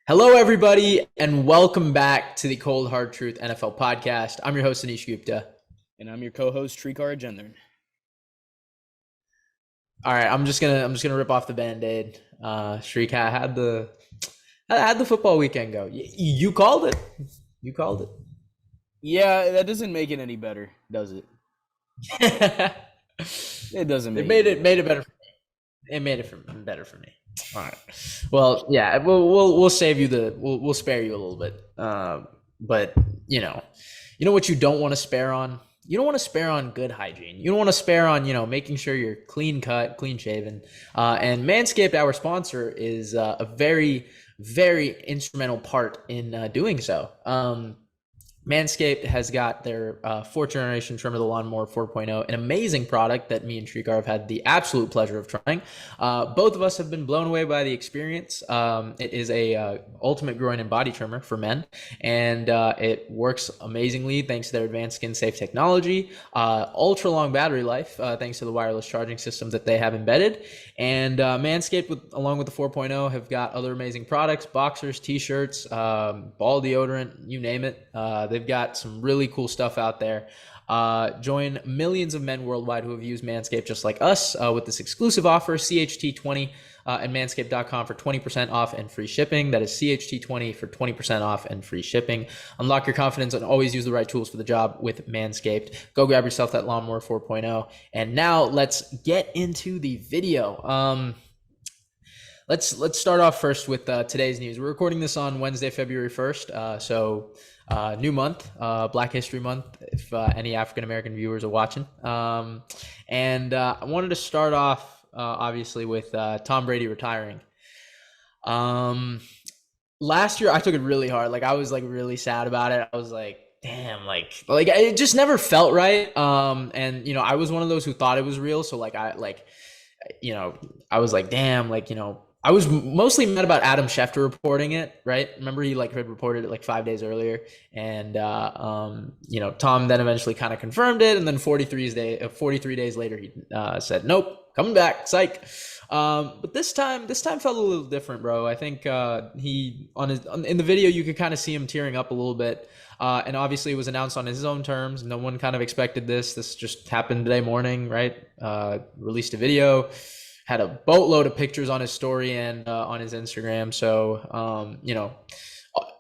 Hello, everybody, and welcome back to the Cold Hard Truth NFL podcast. I'm your host, Anish Gupta. And I'm your co-host, Srikar Gendern. All right, I'm just gonna rip off the Band-Aid. Shriek, how had the football weekend go? You called it. You called it. Yeah, that doesn't make it any better, does it? It doesn't make It made it better. It made it better for me. All right. Well, yeah, we'll save you we'll spare you a little bit. But you know what you don't want to spare on. You don't want to spare on good hygiene. You don't want to spare on making sure you're clean cut, clean shaven. And Manscaped, our sponsor, is a very very instrumental part in doing so. Manscaped has got their fourth generation trimmer, the Lawnmower 4.0, an amazing product that me and Shrikar have had the absolute pleasure of trying. Both of us have been blown away by the experience. It is a ultimate groin and body trimmer for men, and it works amazingly thanks to their advanced skin safe technology, ultra long battery life thanks to the wireless charging system that they have embedded. And Manscaped, along with the 4.0, have got other amazing products: boxers, t-shirts, ball deodorant, you name it. They've got some really cool stuff out there. Join millions of men worldwide who have used Manscaped just like us with this exclusive offer, CHT20 at manscaped.com for 20% off and free shipping. That is CHT20 for 20% off and free shipping. Unlock your confidence and always use the right tools for the job with Manscaped. Go grab yourself that Lawnmower 4.0. And now let's get into the video. Let's start off first with today's news. We're recording this on Wednesday, February 1st. New month, Black History Month, if any African-American viewers are watching. I wanted to start off, obviously, with Tom Brady retiring. Last year, I took it really hard. Like, I was, really sad about it. I was like, damn, like it just never felt right. I was one of those who thought it was real. So, I was like, damn, I was mostly mad about Adam Schefter reporting it, right? Remember he had reported it 5 days earlier, and Tom then eventually kind of confirmed it, and then 43 days later he said, nope, coming back, psych. But this time felt a little different, bro. I think in the video you could kind of see him tearing up a little bit, and obviously it was announced on his own terms. No one kind of expected this. This just happened today morning, right? Released a video. Had a boatload of pictures on his story and on his Instagram. So,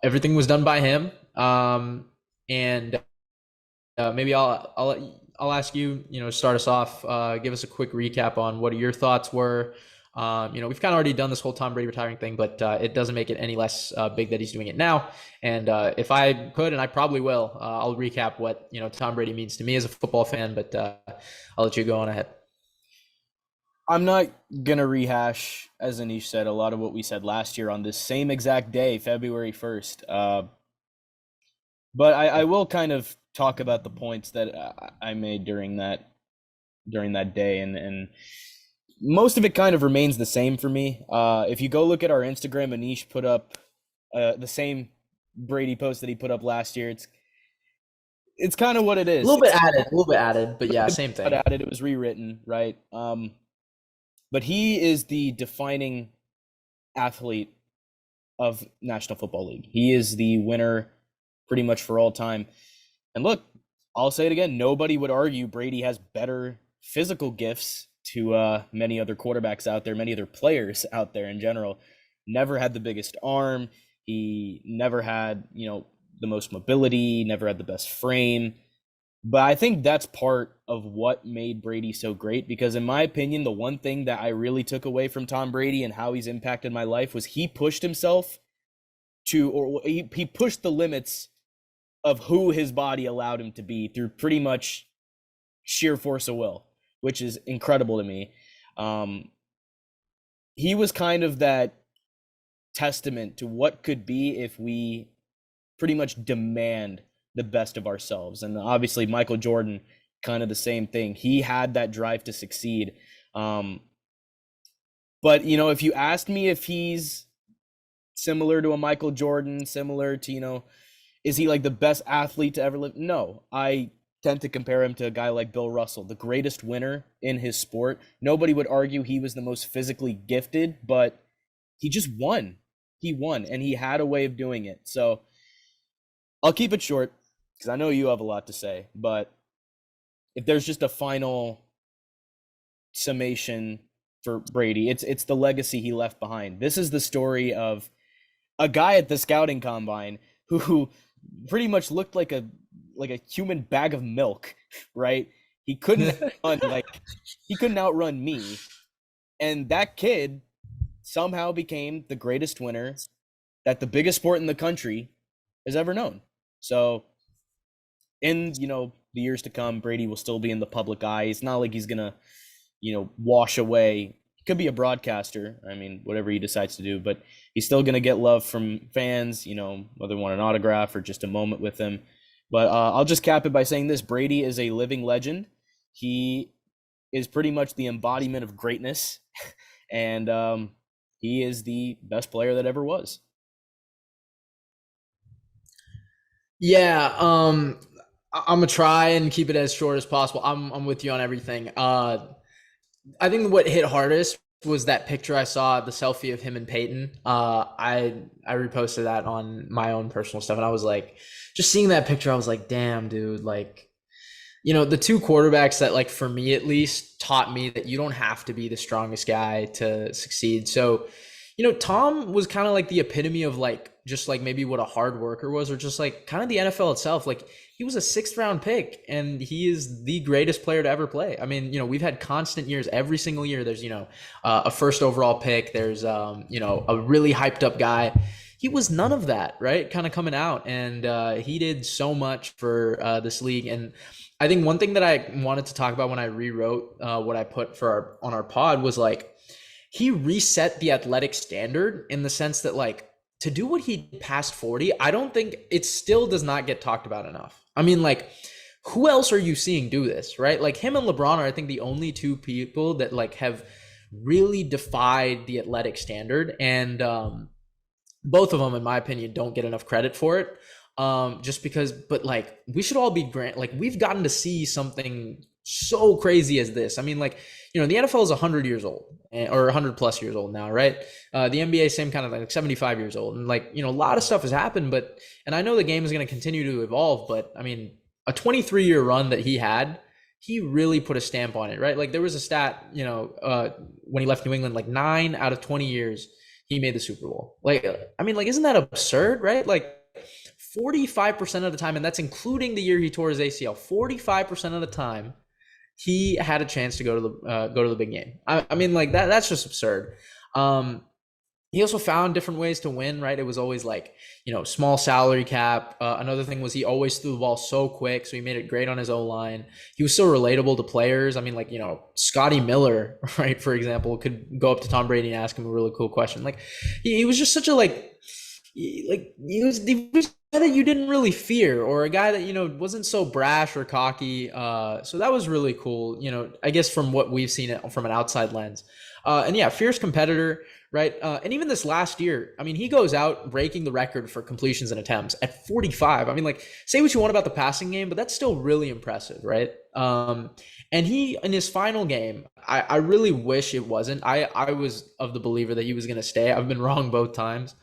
everything was done by him. Maybe I'll ask you, start us off, give us a quick recap on what your thoughts were. We've kind of already done this whole Tom Brady retiring thing, but it doesn't make it any less big that he's doing it now. And if I could, and I probably will, I'll recap what, Tom Brady means to me as a football fan, but I'll let you go on ahead. I'm not going to rehash, as Anish said, a lot of what we said last year on this same exact day, February 1st. But I will kind of talk about the points that I made during that day. And most of it kind of remains the same for me. If you go look at our Instagram, Anish put up the same Brady post that he put up last year. It's kind of what it is. A little bit added, but yeah, same thing. It was rewritten, right? But he is the defining athlete of National Football League. He is the winner pretty much for all time. And look, I'll say it again. Nobody would argue Brady has better physical gifts to many other quarterbacks out there, many other players out there in general. Never had the biggest arm. He never had, the most mobility, never had the best frame. But I think that's part of what made Brady so great, because in my opinion, the one thing that I really took away from Tom Brady and how he's impacted my life was he pushed himself he pushed the limits of who his body allowed him to be through pretty much sheer force of will, which is incredible to me. He was kind of that testament to what could be if we pretty much demand the best of ourselves. And obviously Michael Jordan, kind of the same thing. He had that drive to succeed. But if you asked me if he's similar to a Michael Jordan, similar to, is he like the best athlete to ever live? No, I tend to compare him to a guy like Bill Russell, the greatest winner in his sport. Nobody would argue he was the most physically gifted, but he just won. he won, and he had a way of doing it. So I'll keep it short because I know you have a lot to say. But if there's just a final summation for Brady, it's the legacy he left behind. This is the story of a guy at the scouting combine who pretty much looked like a human bag of milk, right? He couldn't run like he couldn't outrun me, and that kid somehow became the greatest winner that the biggest sport in the country has ever known. So, in the years to come, Brady will still be in the public eye. It's not like he's gonna wash away. He could be a broadcaster. I mean, whatever he decides to do, but he's still gonna get love from fans. Whether they want an autograph or just a moment with him. But I'll just cap it by saying this: Brady is a living legend. He is pretty much the embodiment of greatness, and he is the best player that ever was. Yeah, I'm gonna try and keep it as short as possible. I'm with you on everything. I think what hit hardest was that picture I saw, the selfie of him and Payton. I reposted that on my own personal stuff, and I was like, just seeing that picture, I was like, damn, dude, like, the two quarterbacks that, like, for me at least, taught me that you don't have to be the strongest guy to succeed. So, Tom was kind of like the epitome of, like, just like maybe what a hard worker was, or just like kind of the NFL itself. Like, he was a 6th round pick, and he is the greatest player to ever play. I mean, we've had constant years every single year. There's, a first overall pick. There's, a really hyped up guy. He was none of that, right? Kind of coming out, and he did so much for this league. And I think one thing that I wanted to talk about when I rewrote what I put on our pod was, like, he reset the athletic standard in the sense that, like, to do what he did past 40, I don't think it still does not get talked about enough. I mean, like, who else are you seeing do this, right? Like, him and LeBron are, I think, the only two people that, like, have really defied the athletic standard. And both of them, in my opinion, don't get enough credit for it. Just because, but, like, we should all be like, we've gotten to see something so crazy as this. I mean, like, the NFL is 100 years old, or 100 plus years old now, right? The NBA, same kind of, like, 75 years old. And, like, a lot of stuff has happened, and I know the game is going to continue to evolve, but I mean, a 23-year run that he had, he really put a stamp on it, right? Like, there was a stat, when he left New England, like 9 out of 20 years, he made the Super Bowl. Like, I mean, like, isn't that absurd, right? Like, 45% of the time, and that's including the year he tore his ACL, 45% of the time, he had a chance to go to the big game. I mean, like, that's just absurd. He also found different ways to win, right? It was always like, small salary cap. Another thing was he always threw the ball so quick, so he made it great on his O-line. He was so relatable to players. I mean, like, Scotty Miller, right, for example, could go up to Tom Brady and ask him a really cool question. Like, he was just such a, like he was a guy that you didn't really fear, or a guy that wasn't so brash or cocky. So that was really cool. I guess from what we've seen it from an outside lens. And yeah, fierce competitor, right? And even this last year, I mean, he goes out breaking the record for completions and attempts at 45. I mean, like, say what you want about the passing game, but that's still really impressive, right? And he, in his final game, I really wish it wasn't. I was of the believer that he was going to stay. I've been wrong both times.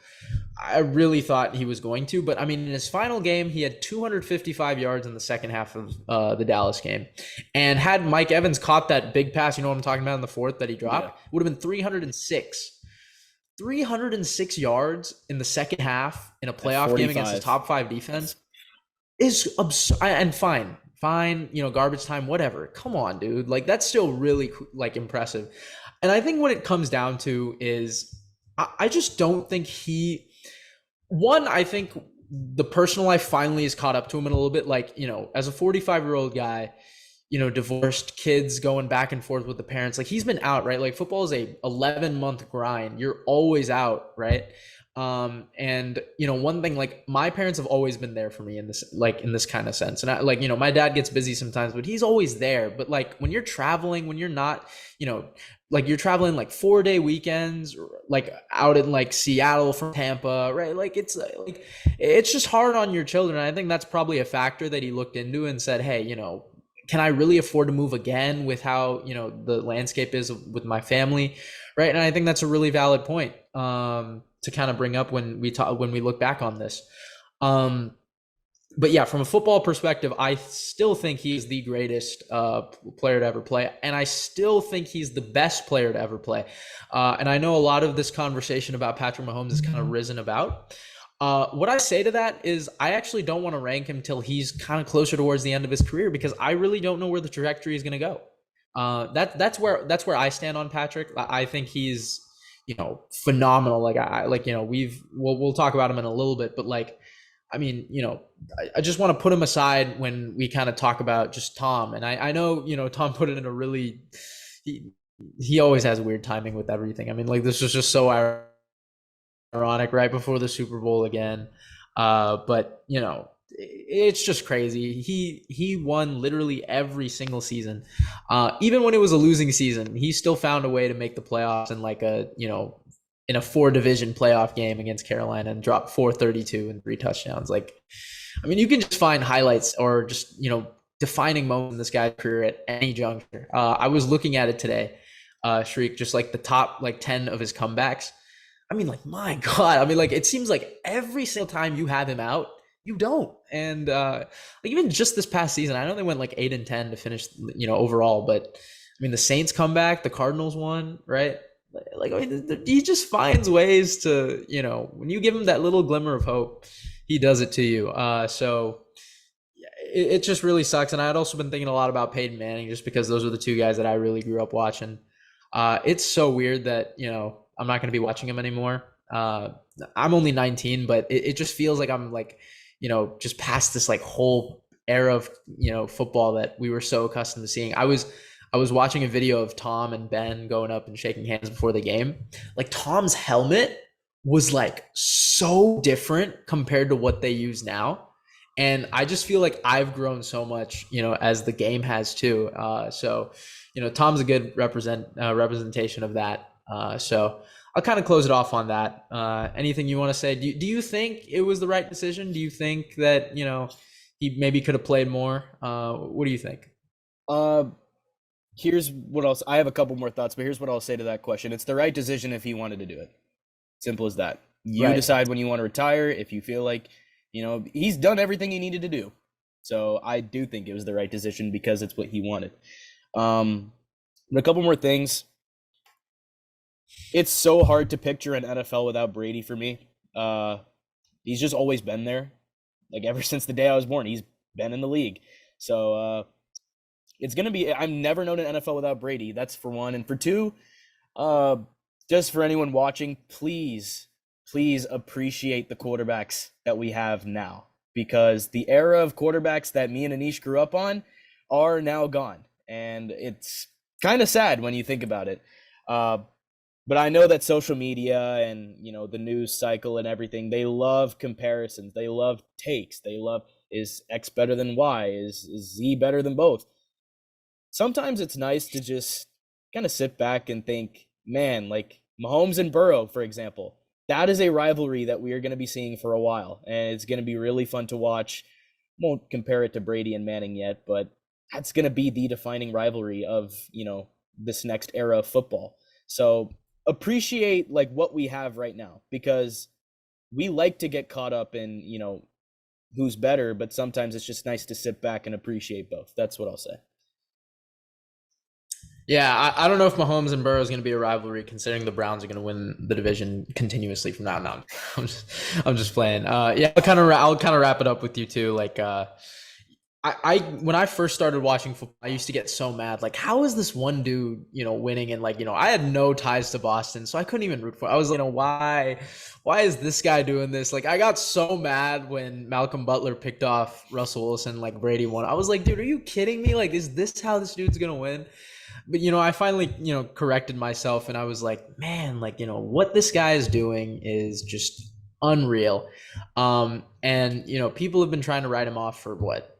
I really thought he was going to, but I mean, in his final game, he had 255 yards in the second half of the Dallas game. And had Mike Evans caught that big pass, you know what I'm talking about, in the fourth that he dropped, it would have been 306. 306 yards in the second half in a playoff game against a top 5 defense is absurd. And fine, garbage time, whatever. Come on, dude. Like, that's still really, like, impressive. And I think what it comes down to is I just don't think I think the personal life finally has caught up to him in a little bit. Like, as a 45-year-old guy, divorced, kids going back and forth with the parents, like, he's been out, right? Like, football is a 11-month grind. You're always out, right? And one thing, like, my parents have always been there for me in this kind of sense. And I, like, my dad gets busy sometimes, but he's always there. But, like, when you're traveling, when you're not, like, you're traveling, like, 4-day weekends, like, out in, like, Seattle from Tampa, right? Like, it's just hard on your children. And I think that's probably a factor that he looked into and said, hey, can I really afford to move again with how, the landscape is with my family, right? And I think that's a really valid point. to kind of bring up when we look back on this. But yeah, from a football perspective, I still think he's the greatest player to ever play, and I still think he's the best player to ever play. And I know a lot of this conversation about Patrick Mahomes has kind of risen about. What I say to that is I actually don't want to rank him till he's kind of closer towards the end of his career, because I really don't know where the trajectory is going to go. That's where I stand on Patrick. I think he's, phenomenal. Like we'll talk about him in a little bit, but like, I mean, I just want to put him aside when we kind of talk about just Tom. And I know, Tom put it in a really, he always has weird timing with everything. I mean, like, this was just so ironic right before the Super Bowl again. But it's just crazy. He won literally every single season. Even when it was a losing season, he still found a way to make the playoffs in like in a 4-division playoff game against Carolina and dropped 432 and 3 touchdowns. Like, I mean, you can just find highlights or just, defining moments in this guy's career at any juncture. I was looking at it today, Shriek, just like the top 10 of his comebacks. I mean, like, my God. I mean, like, it seems like every single time you have him out, you don't. And even just this past season, I know they went 8-10 to finish, overall. But I mean, the Saints come back, the Cardinals won, right? Like, I mean, he just finds ways to, when you give him that little glimmer of hope, he does it to you. So it just really sucks. And I had also been thinking a lot about Peyton Manning, just because those are the two guys that I really grew up watching. It's so weird that, I'm not going to be watching him anymore. I'm only 19, but it just feels like I'm just past this whole era of, football that we were so accustomed to seeing. I was watching a video of Tom and Ben going up and shaking hands before the game. Like, Tom's helmet was so different compared to what they use now. And I just feel like I've grown so much, as the game has too. So, Tom's a good representation of that. So I'll kind of close it off on that. Anything you want to say? Do you think it was the right decision? Do you think that, he maybe could have played more? What do you think? Here's what else. I have a couple more thoughts, but here's what I'll say to that question. It's the right decision if he wanted to do it. Simple as that. You decide when you want to retire. If you feel like, he's done everything he needed to do. So I do think it was the right decision because it's what he wanted. But a couple more things. It's so hard to picture an NFL without Brady for me. He's just always been there. Like, ever since the day I was born, he's been in the league. So, it's going to be – I've never known an NFL without Brady. That's for one. And for two, just for anyone watching, please appreciate the quarterbacks that we have now. Because the era of quarterbacks that me and Anish grew up on are now gone. And it's kind of sad when you think about it. But I know that social media and, the news cycle and everything, they love comparisons. They love takes. They love, is X better than Y? Is Z better than both? Sometimes it's nice to just kind of sit back and think, man, like Mahomes and Burrow, for example, that is a rivalry that we are going to be seeing for a while. And it's going to be really fun to watch. Won't compare it to Brady and Manning yet, but that's going to be the defining rivalry of, this next era of football. So appreciate what we have right now, because we like to get caught up in, who's better, but sometimes it's just nice to sit back and appreciate both. That's what I'll say. Yeah, I don't know if Mahomes and Burrow is going to be a rivalry, considering the Browns are going to win the division continuously from now on. I'm just playing. Yeah, I'll kind of wrap it up with you too. I when I first started watching football, I used to get so mad. Like, how is this one dude, winning? And I had no ties to Boston, so I couldn't even root for it. I was like, why is this guy doing this? Like, I got so mad when Malcolm Butler picked off Russell Wilson, Brady won. I was like, dude, are you kidding me? Like, is this how this dude's going to win? But, I finally, corrected myself, and I was like, man, what this guy is doing is just unreal. And, people have been trying to write him off for what?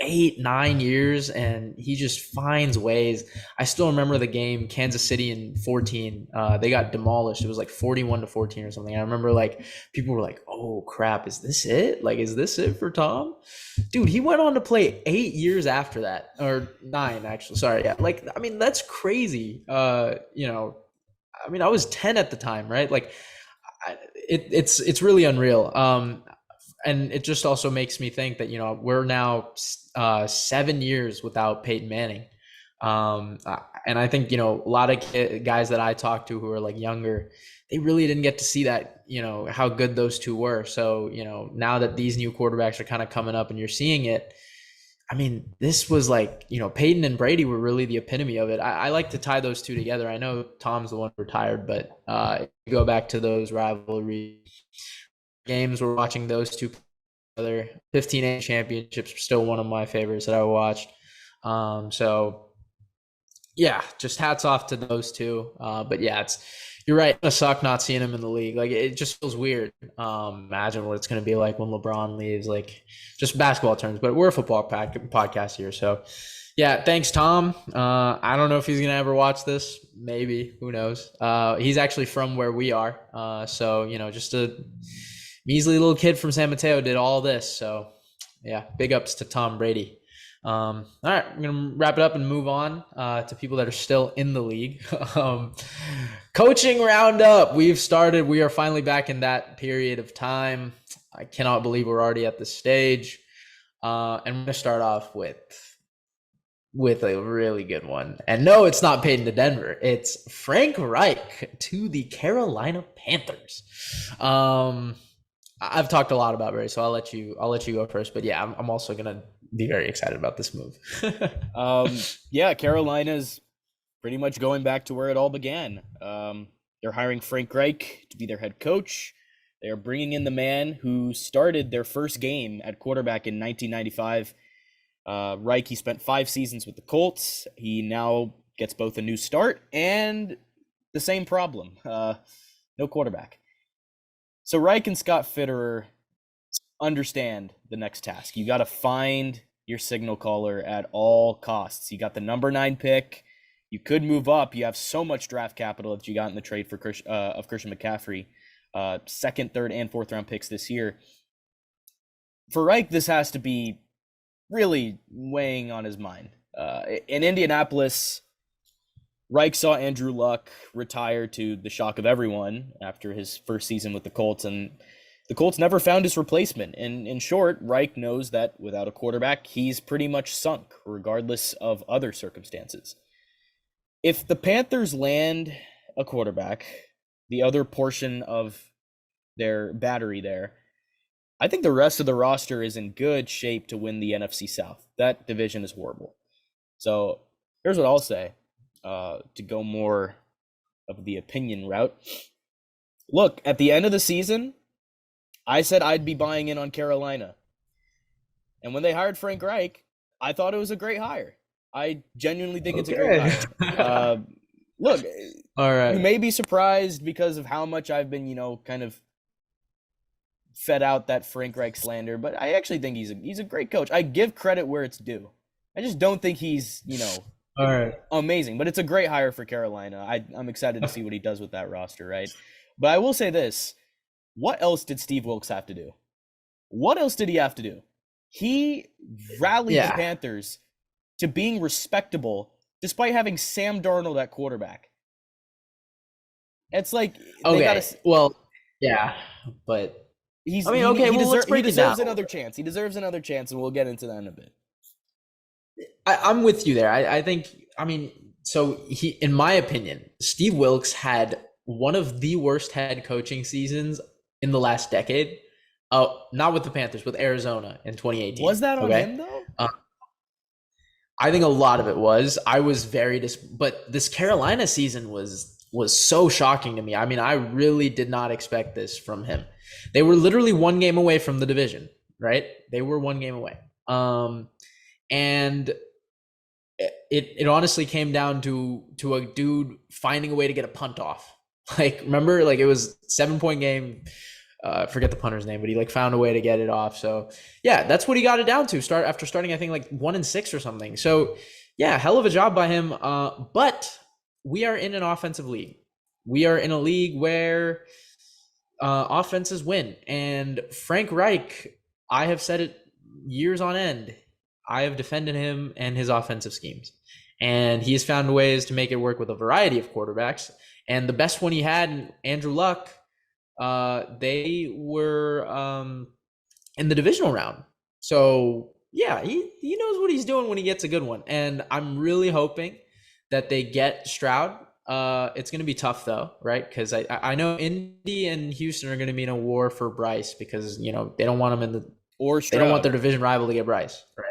8-9 years, and he just finds ways. I still remember the game, Kansas City in 14. They got demolished. It was 41-14 or something. I remember people were like, oh crap, is this it? Is this it for Tom? Dude, he went on to play 8 years after that, or 9 actually. Sorry, yeah. That's crazy. I was 10 at the time, right? it's really unreal. And it just also makes me think that we're now 7 years without Peyton Manning. And I think a lot of guys that I talk to who are like younger, they really didn't get to see that, how good those two were. So now that these new quarterbacks are kind of coming up and you're seeing it, I mean, this was like, Peyton and Brady were really the epitome of it. I like to tie those two together. I know Tom's the one retired, but if you go back to those rivalry games, we're watching those two together. 15 championships, still one of my favorites that I watched. So yeah, just hats off to those two. But yeah, you're right. It's gonna suck not seeing him in the league. Like it just feels weird. Imagine what it's gonna be like when LeBron leaves. Like just basketball terms, but we're a football podcast here, so yeah. Thanks, Tom. I don't know if he's gonna ever watch this. Maybe, who knows? He's actually from where we are. So just a measly little kid from San Mateo did all this. So yeah, big ups to Tom Brady. All right, we're gonna wrap it up and move on to people that are still in the league. Coaching roundup. We've started. We are finally back in that period of time. I cannot believe we're already at this stage. And we're gonna start off with a really good one. And no, it's not Payton to Denver. It's Frank Reich to the Carolina Panthers. I've talked a lot about Barry, so I'll let you go first. But yeah, I'm also gonna be very excited about this move. Yeah, Carolina's pretty much going back to where it all began. They're hiring Frank Reich to be their head coach. They are bringing in the man who started their first game at quarterback in 1995. Reich, he spent 5 seasons with the Colts. He now gets both a new start and the same problem. No quarterback. So Reich and Scott Fitterer understand the next task. You got to find your signal caller at all costs. You got the number 9 pick. You could move up. You have so much draft capital that you got in the trade for Christian McCaffrey. 2nd, 3rd, and 4th round picks this year. For Reich, this has to be really weighing on his mind. In Indianapolis, Reich saw Andrew Luck retire to the shock of everyone after his first season with the Colts, and the Colts never found his replacement. And in short, Reich knows that without a quarterback, he's pretty much sunk, regardless of other circumstances. If the Panthers land a quarterback, the other portion of their battery there, I think the rest of the roster is in good shape to win the NFC South. That division is horrible. So here's what I'll say to go more of the opinion route. Look, at the end of the season, I said I'd be buying in on Carolina. And when they hired Frank Reich, I thought it was a great hire. I genuinely think it's a great hire. Look, all right. You may be surprised because of how much I've been, kind of fed out that Frank Reich slander, but I actually think he's a great coach. I give credit where it's due. I just don't think he's, all right, amazing, but it's a great hire for Carolina. I'm excited to see what he does with that roster, right? But I will say this. What else did Steve Wilkes have to do? What else did he have to do? He rallied the Panthers to being respectable despite having Sam Darnold at quarterback. It's like well, yeah, but he deserves another chance. He deserves another chance, and we'll get into that in a bit. I'm with you there. I think, so in my opinion, Steve Wilkes had one of the worst head coaching seasons in the last decade. Not with the Panthers, with Arizona in 2018. Was that on him though? I think a lot of it was. I was but this Carolina season was so shocking to me. I really did not expect this from him. They were literally 1 game away from the division, right? They were 1 game away. And it honestly came down to a dude finding a way to get a punt off. Like, remember, like it was 7-point game. Forget the punter's name, but he found a way to get it off. So yeah, that's what he got it down to. After starting, I think 1-6 or something. So yeah, hell of a job by him. But we are in an offensive league. We are in a league where offenses win. And Frank Reich, I have said it years on end, I have defended him and his offensive schemes. And he has found ways to make it work with a variety of quarterbacks. And the best one he had, Andrew Luck, they were in the divisional round. So yeah, he knows what he's doing when he gets a good one. And I'm really hoping that they get Stroud. It's going to be tough though, right? Because I know Indy and Houston are going to be in a war for Bryce because they don't want him in the Or they don't want Stroud. their division rival to get Bryce, right?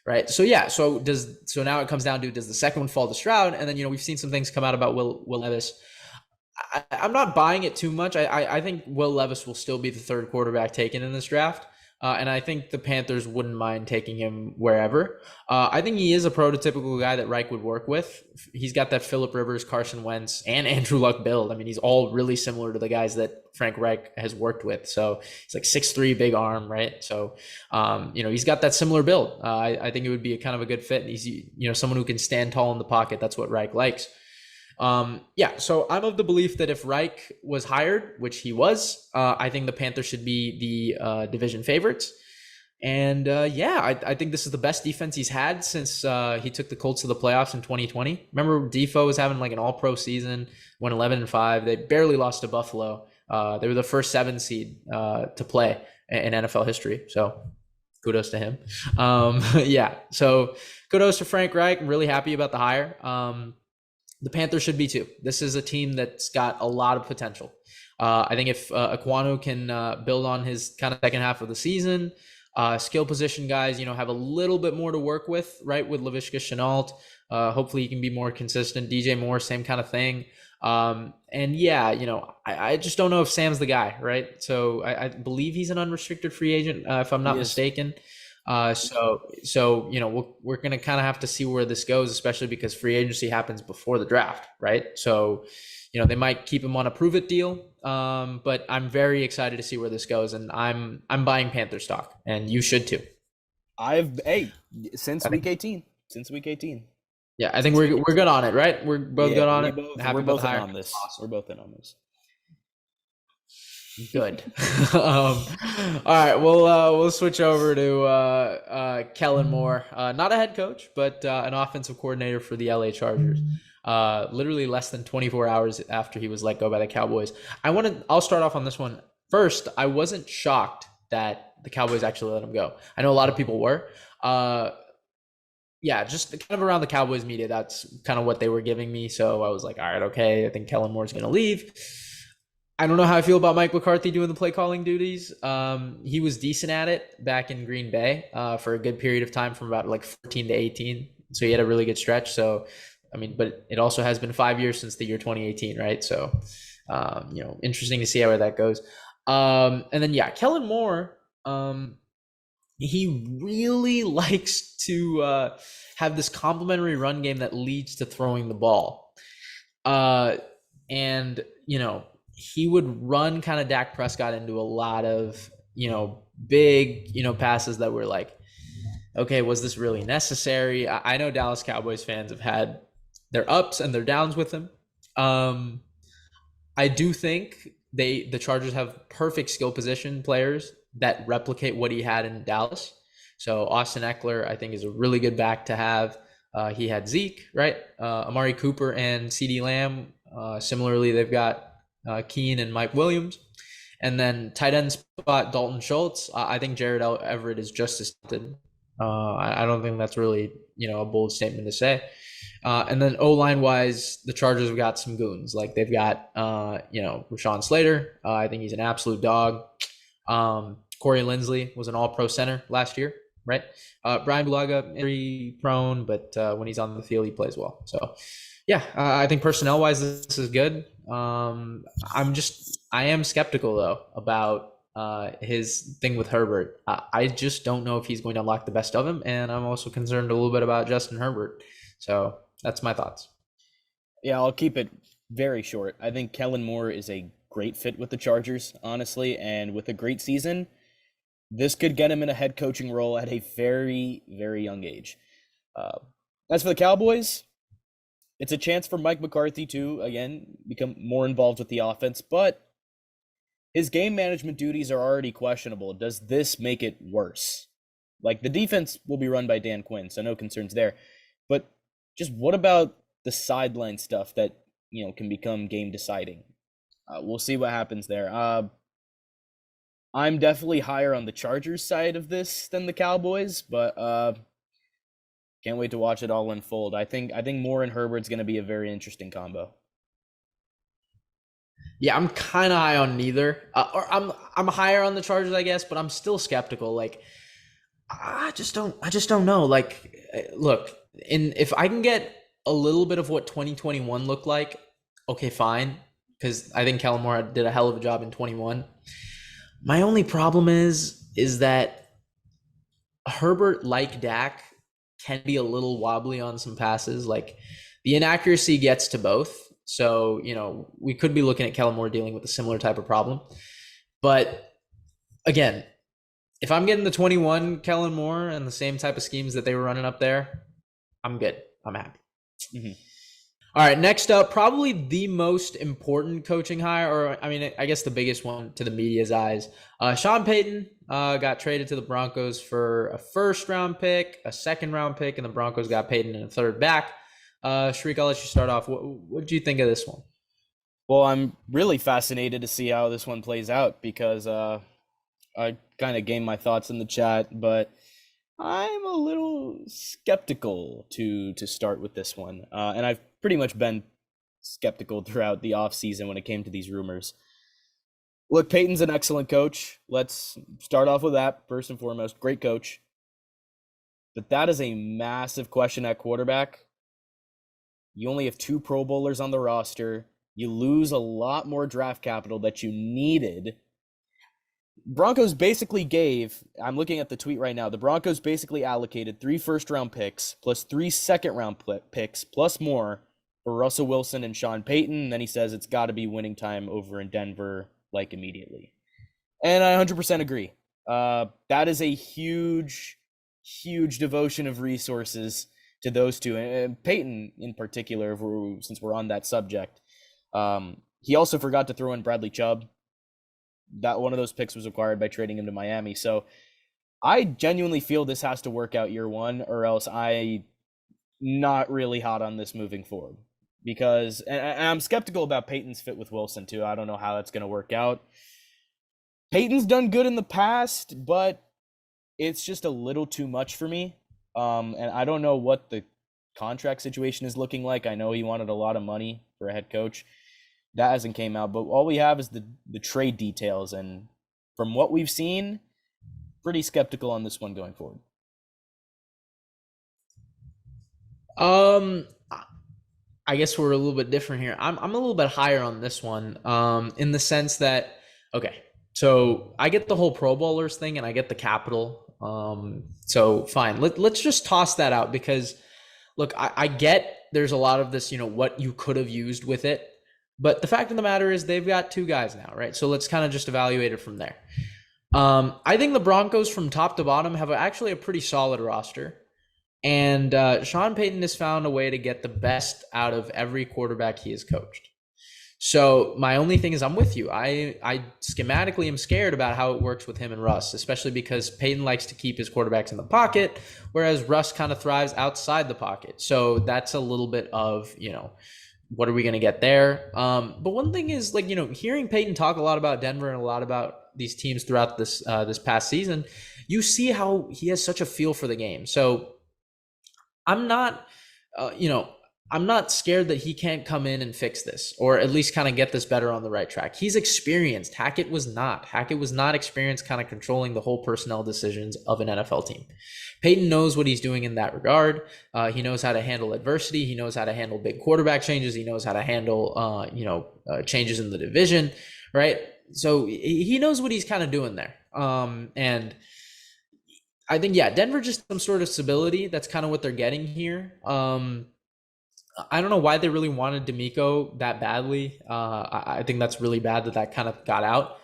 Right. So yeah. So now it comes down to, does the second one fall to Stroud? And then we've seen some things come out about Will Levis. I'm not buying it too much. I think Will Levis will still be the third quarterback taken in this draft. And I think the Panthers wouldn't mind taking him wherever. I think he is a prototypical guy that Reich would work with. He's got that Phillip Rivers, Carson Wentz, and Andrew Luck build. I mean, he's all really similar to the guys that Frank Reich has worked with. So he's like 6'3", big arm, right? So, he's got that similar build. I think it would be a kind of a good fit. And he's, someone who can stand tall in the pocket. That's what Reich likes. So I'm of the belief that if Reich was hired, which he was, I think the Panthers should be the division favorites. And I think this is the best defense he's had since he took the Colts to the playoffs in 2020. Remember, Defoe was having like an all-pro season, went 11-5. They barely lost to Buffalo. They were the first 7 seed to play in NFL history. So kudos to him. So kudos to Frank Reich. I'm really happy about the hire. The Panthers should be too. This is a team that's got a lot of potential. I think if Aquanu can build on his kind of second half of the season, skill position guys, have a little bit more to work with, right? With Laviska Shenault. Hopefully he can be more consistent. DJ Moore, same kind of thing. I just don't know if Sam's the guy, right? So I believe he's an unrestricted free agent, if I'm not mistaken. We're going to kind of have to see where this goes, especially because free agency happens before the draft, right? So, they might keep him on a prove it deal. But I'm very excited to see where this goes, and I'm buying Panther stock, and you should too. Since week 18. Yeah, I think we're good on it, right? We're both good on it. We're both in on this. Awesome. We're both in on this. Good. All right. We'll switch over to Kellen Moore, not a head coach, but an offensive coordinator for the LA Chargers. Literally less than 24 hours after he was let go by the Cowboys. I'll start off on this one. First, I wasn't shocked that the Cowboys actually let him go. I know a lot of people were. Just kind of around the Cowboys media, that's kind of what they were giving me. So I was like, all right, okay, I think Kellen Moore's going to leave. I don't know how I feel about Mike McCarthy doing the play calling duties. He was decent at it back in Green Bay for a good period of time, from about like 14 to 18. So he had a really good stretch. So, but it also has been 5 years since the year 2018, right? So, interesting to see how that goes. Kellen Moore, he really likes to have this complementary run game that leads to throwing the ball. He would run kind of Dak Prescott into a lot of, big, passes that were like, okay, was this really necessary? I know Dallas Cowboys fans have had their ups and their downs with him. I do think the Chargers have perfect skill position players that replicate what he had in Dallas. So Austin Eckler, I think, is a really good back to have. He had Zeke, right? Amari Cooper and CeeDee Lamb. Similarly, they've got Keen and Mike Williams. And then tight end spot, Dalton Schultz. I think Jared Everett is just as talented. I don't think that's really, a bold statement to say. And then O-line wise, the Chargers have got some goons. Like they've got, Rashawn Slater. I think he's an absolute dog. Corey Linsley was an all-pro center last year, right? Brian Bulaga, injury prone, but when he's on the field, he plays well. So, I think personnel-wise, this is good. I am skeptical though about his thing with Herbert. I just don't know if he's going to unlock the best of him, and I'm also concerned a little bit about Justin Herbert. So that's my thoughts. Yeah, I'll keep it very short. I think Kellen Moore is a great fit with the Chargers, honestly, and with a great season, this could get him in a head coaching role at a very, very young age. As for the Cowboys, it's a chance for Mike McCarthy to, again, become more involved with the offense, but his game management duties are already questionable. Does this make it worse? Like, the defense will be run by Dan Quinn, so no concerns there. But just what about the sideline stuff that, can become game deciding? We'll see what happens there. I'm definitely higher on the Chargers side of this than the Cowboys, but can't wait to watch it all unfold. I think Moore and Herbert's going to be a very interesting combo. Yeah, I'm kind of high on neither. Or I'm higher on the Chargers, I guess, but I'm still skeptical. Like I just don't know. Like look, in if I can get a little bit of what 2021 looked like, okay, fine, cuz I think Kellen Moore did a hell of a job in 21. My only problem is that Herbert, like Dak, can be a little wobbly on some passes. Like the inaccuracy gets to both. So, we could be looking at Kellen Moore dealing with a similar type of problem. But again, if I'm getting the 21 Kellen Moore and the same type of schemes that they were running up there, I'm good. I'm happy. Mm-hmm. All right, next up, probably the most important coaching hire, or I mean, I guess the biggest one to the media's eyes. Sean Payton got traded to the Broncos for a first-round pick, a second-round pick, and the Broncos got Payton in a third back. Shrek, I'll let you start off. What did you think of this one? Well, I'm really fascinated to see how this one plays out because I kind of gave my thoughts in the chat, but I'm a little skeptical to start with this one. And I've pretty much been skeptical throughout the offseason when it came to these rumors. Look, Peyton's an excellent coach. Let's start off with that first and foremost. Great coach. But that is a massive question at quarterback. You only have 2 Pro Bowlers on the roster. You lose a lot more draft capital that you needed. Broncos basically gave, I'm looking at the tweet right now, the Broncos basically allocated 3 first-round picks plus 3 second-round picks plus more for Russell Wilson and Sean Payton. And then he says it's got to be winning time over in Denver, like, immediately. And I 100% agree. That is a huge, huge devotion of resources to those two. And Payton, in particular, since we're on that subject, he also forgot to throw in Bradley Chubb. That one of those picks was acquired by trading him to Miami. So I genuinely feel this has to work out year one, or else I not really hot on this moving forward. Because and I'm skeptical about Peyton's fit with Wilson too. I don't know how that's going to work out. Peyton's done good in the past, but it's just a little too much for me. And I don't know what the contract situation is looking like. I know he wanted a lot of money for a head coach. That hasn't came out, but all we have is the trade details, and from what we've seen, pretty skeptical on this one going forward. I guess we're a little bit different here. I'm a little bit higher on this one, in the sense that, okay, so I get the whole Pro Bowlers thing and I get the capital. So fine. Let's just toss that out because look, I get there's a lot of this, what you could have used with it. But the fact of the matter is they've got 2 guys now, right? So let's kind of just evaluate it from there. I think the Broncos from top to bottom have actually a pretty solid roster. And Sean Payton has found a way to get the best out of every quarterback he has coached. So my only thing is I'm with you. I schematically am scared about how it works with him and Russ, especially because Payton likes to keep his quarterbacks in the pocket, whereas Russ kind of thrives outside the pocket. So that's a little bit of, what are we going to get there? But one thing is, like, hearing Payton talk a lot about Denver and a lot about these teams throughout this past season, you see how he has such a feel for the game. So I'm not, I'm not scared that he can't come in and fix this, or at least kind of get this better on the right track. He's experienced. Hackett was not. Hackett was not experienced kind of controlling the whole personnel decisions of an NFL team. Payton knows what he's doing in that regard. He knows how to handle adversity. He knows how to handle big quarterback changes. He knows how to handle, changes in the division, right? So he knows what he's kind of doing there. And I think, Denver just some sort of stability. That's kind of what they're getting here. I don't know why they really wanted Demeco that badly. I think that's really bad that kind of got out.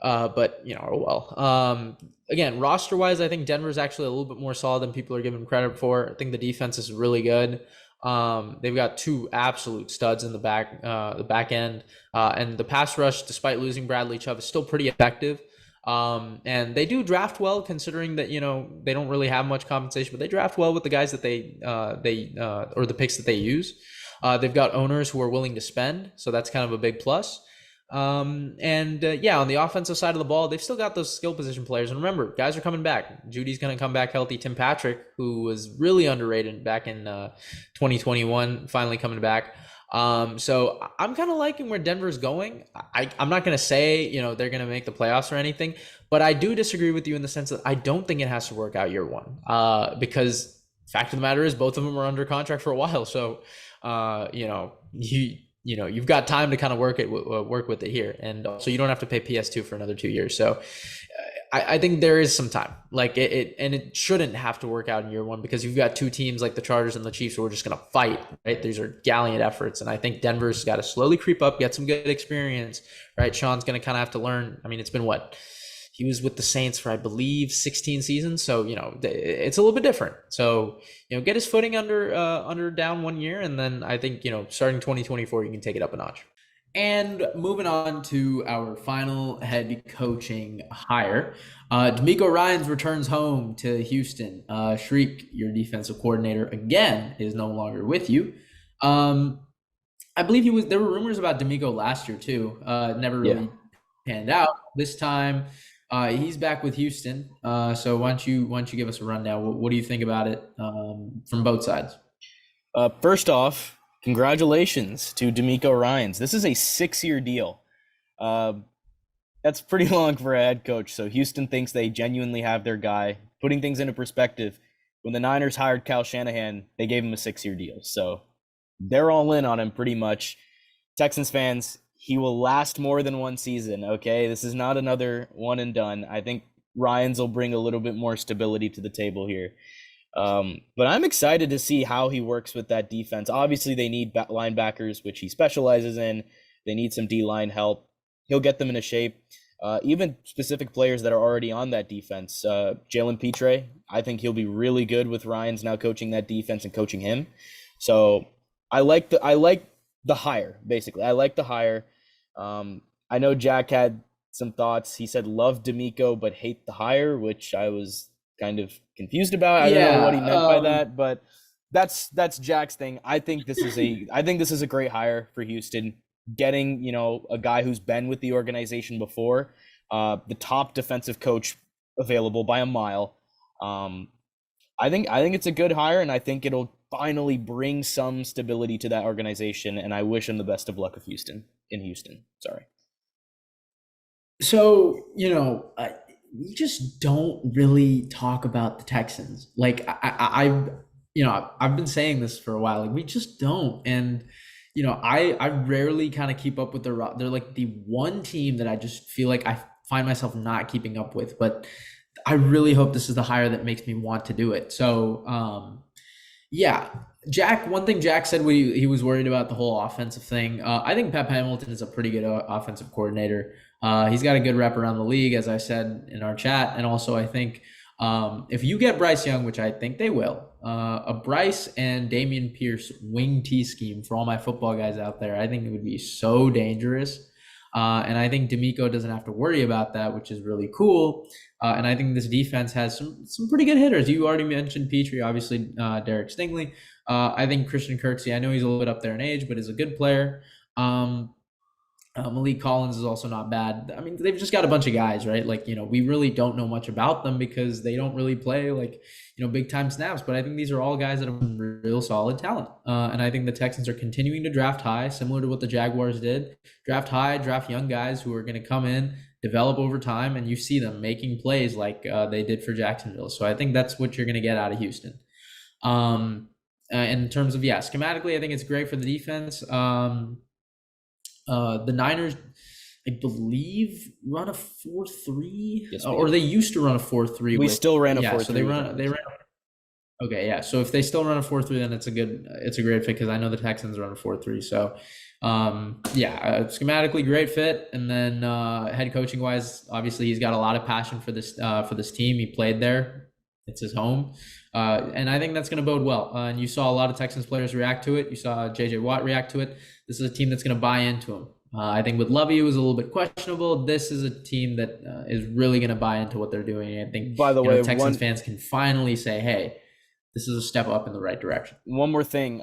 But oh well. Again, roster wise, I think Denver's actually a little bit more solid than people are giving them credit for. I think the defense is really good. They've got 2 absolute studs in the back end, and the pass rush, despite losing Bradley Chubb, is still pretty effective. And they do draft well, considering that they don't really have much compensation, but they draft well with the guys that they or the picks that they use. They've got owners who are willing to spend, so that's kind of a big plus. And on the offensive side of the ball, they've still got those skill position players. And remember, guys are coming back. Judy's going to come back healthy. Tim Patrick, who was really underrated back in 2021, finally coming back. So I'm kind of liking where Denver's going. I'm not going to say, they're going to make the playoffs or anything, but I do disagree with you in the sense that I don't think it has to work out year one. Because fact of the matter is both of them are under contract for a while. So, you've got time to kind of work with it here, and so you don't have to pay PS2 for another 2 years. So I think there is some time, like it shouldn't have to work out in year one, because you've got two teams like the Chargers and the Chiefs who are just going to fight, right? These are gallant efforts, and I think Denver's got to slowly creep up, get some good experience, right? Sean's going to kind of have to learn. I mean, it's been what? He was with the Saints for, I believe, 16 seasons. So, it's a little bit different. So, get his footing under down 1 year. And then I think, starting 2024, you can take it up a notch. And moving on to our final head coaching hire, Demeco Ryans returns home to Houston. Srikar, your defensive coordinator, again, is no longer with you. I believe there were rumors about Demeco last year too. Never really panned out. This time, he's back with Houston. So why don't you give us a rundown? What do you think about it from both sides? First off, congratulations to Demeco Ryans. This is a 6-year deal. That's pretty long for a head coach. So Houston thinks they genuinely have their guy. Putting things into perspective, when the Niners hired Kyle Shanahan, they gave him a 6-year deal. So they're all in on him pretty much. Texans fans, he will last more than one season, okay? This is not another one and done. I think Ryans will bring a little bit more stability to the table here. But I'm excited to see how he works with that defense. Obviously, they need linebackers, which he specializes in. They need some D-line help. He'll get them into shape. Even specific players that are already on that defense. Jalen Petre, I think he'll be really good with Ryans now coaching that defense and coaching him. So I like the hire, basically. I like the hire. I know Jack had some thoughts. He said love Demeco but hate the hire, which I was kind of confused about. I don't know what he meant by that, but that's Jack's thing. I think this is a great hire for Houston. Getting, a guy who's been with the organization before, the top defensive coach available by a mile. I think it's a good hire, and I think it'll finally bring some stability to that organization, and I wish him the best of luck in Houston. Sorry. So, we just don't really talk about the Texans. Like I've been saying this for a while. Like we just don't. And, I rarely kind of keep up with they're like the one team that I just feel like I find myself not keeping up with, but I really hope this is the hire that makes me want to do it. So, one thing Jack said he was worried about the whole offensive thing. I think Pep Hamilton is a pretty good offensive coordinator. He's got a good rep around the league, as I said in our chat. And also, I think if you get Bryce Young, which I think they will, a Bryce and Damian Pierce wing T scheme for all my football guys out there, I think it would be so dangerous. And I think Demeco doesn't have to worry about that, which is really cool. And I think this defense has some pretty good hitters. You already mentioned Petrie, obviously Derek Stingley. I think Christian Kirksey, I know he's a little bit up there in age, but is a good player. Malik Collins is also not bad. I mean, they've just got a bunch of guys, right? Like, we really don't know much about them because they don't really play like, big time snaps. But I think these are all guys that have real solid talent. And I think the Texans are continuing to draft high, similar to what the Jaguars did. Draft high, draft young guys who are going to come in, develop over time, and you see them making plays like they did for Jacksonville. So I think that's what you're going to get out of Houston. In terms of, schematically, I think it's great for the defense. The Niners, I believe, run a 4-3, yes, or they used to run a 4-3. We still ran a 4-3. So they ran. Okay, yeah. So if they still run a 4-3, then it's a great fit because I know the Texans run a 4-3. So, schematically great fit, and then head coaching wise, obviously he's got a lot of passion for this team. He played there; it's his home, and I think that's going to bode well. And you saw a lot of Texans players react to it. You saw J.J. Watt react to it. This is a team that's going to buy into him. I think with Lovey, it was a little bit questionable. This is a team that is really going to buy into what they're doing. And I think, by the way, Texans fans can finally say, hey, this is a step up in the right direction. One more thing.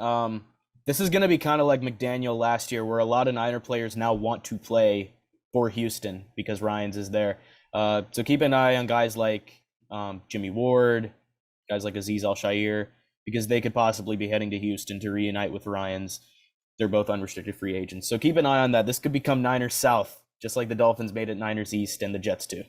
This is going to be kind of like McDaniel last year, where a lot of Niner players now want to play for Houston because Ryans is there. So keep an eye on guys like Jimmy Ward, guys like Azeez Al-Shaair, because they could possibly be heading to Houston to reunite with Ryans. They're both unrestricted free agents. So keep an eye on that. This could become Niners South, just like the Dolphins made it Niners East and the Jets too.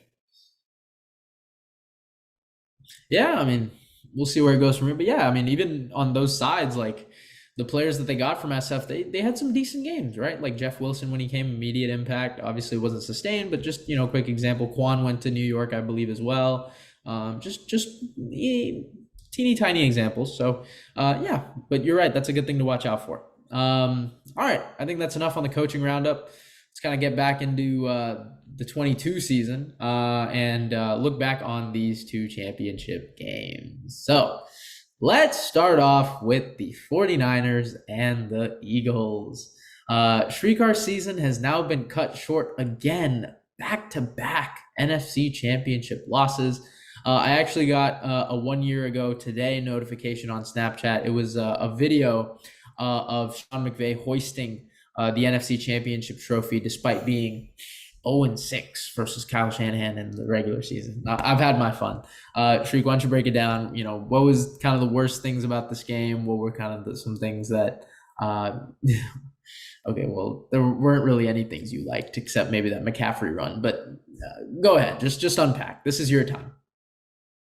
Yeah, I mean, we'll see where it goes from here. But yeah, I mean, even on those sides, like the players that they got from SF, they had some decent games, right? Like Jeff Wilson when he came, immediate impact. Obviously, wasn't sustained, but just quick example. Quan went to New York, I believe, as well. Just teeny tiny examples. So yeah, but you're right. That's a good thing to watch out for. All right, I think that's enough on the coaching roundup. Let's kind of get back into the 22 season and look back on these two championship games. So let's start off with the 49ers and the Eagles. Srikar's season has now been cut short again, back-to-back NFC championship losses. I actually got a 1 year ago today notification on Snapchat. It was a video of Sean McVay hoisting the NFC Championship trophy despite being 0-6 versus Kyle Shanahan in the regular season. I've had my fun. Shriek, why don't you break it down? What was kind of the worst things about this game? What were kind of some things that okay, well, there weren't really any things you liked except maybe that McCaffrey run, but go ahead. Just unpack. This is your time.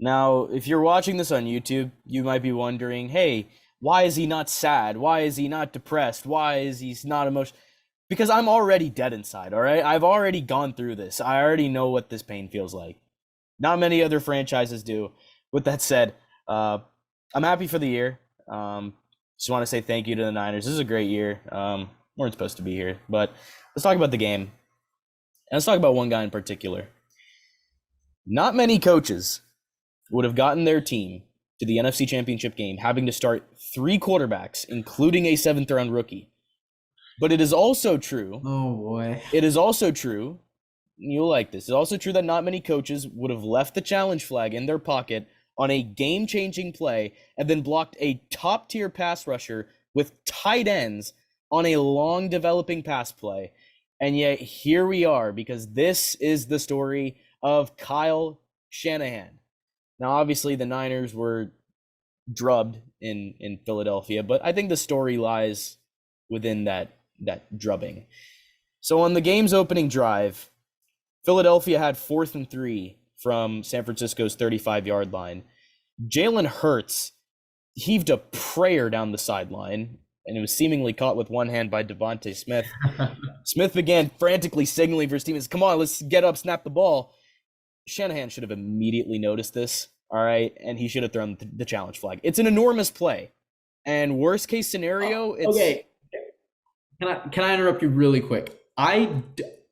Now, if you're watching this on YouTube, you might be wondering, hey, why is he not sad? Why is he not depressed? Why is he not emotional? Because I'm already dead inside, all right? I've already gone through this. I already know what this pain feels like. Not many other franchises do. With that said, I'm happy for the year. Just want to say thank you to the Niners. This is a great year. Weren't supposed to be here, but let's talk about the game. And let's talk about one guy in particular. Not many coaches would have gotten their team to the NFC Championship game having to start 3 quarterbacks, including a 7th-round rookie. But it is also true. Oh, boy. It is also true. You'll like this. It's also true that not many coaches would have left the challenge flag in their pocket on a game-changing play and then blocked a top-tier pass rusher with tight ends on a long developing pass play. And yet here we are, because this is the story of Kyle Shanahan. Now, obviously, the Niners were drubbed in Philadelphia, but I think the story lies within that drubbing. So on the game's opening drive, Philadelphia had 4th and 3 from San Francisco's 35-yard line. Jalen Hurts heaved a prayer down the sideline, and it was seemingly caught with one hand by Devontae Smith. Smith began frantically signaling for his teammates, come on, let's get up, snap the ball. Shanahan should have immediately noticed this, all right, and he should have thrown the challenge flag. It's an enormous play, and worst case scenario, it's... Okay. Can I interrupt you really quick?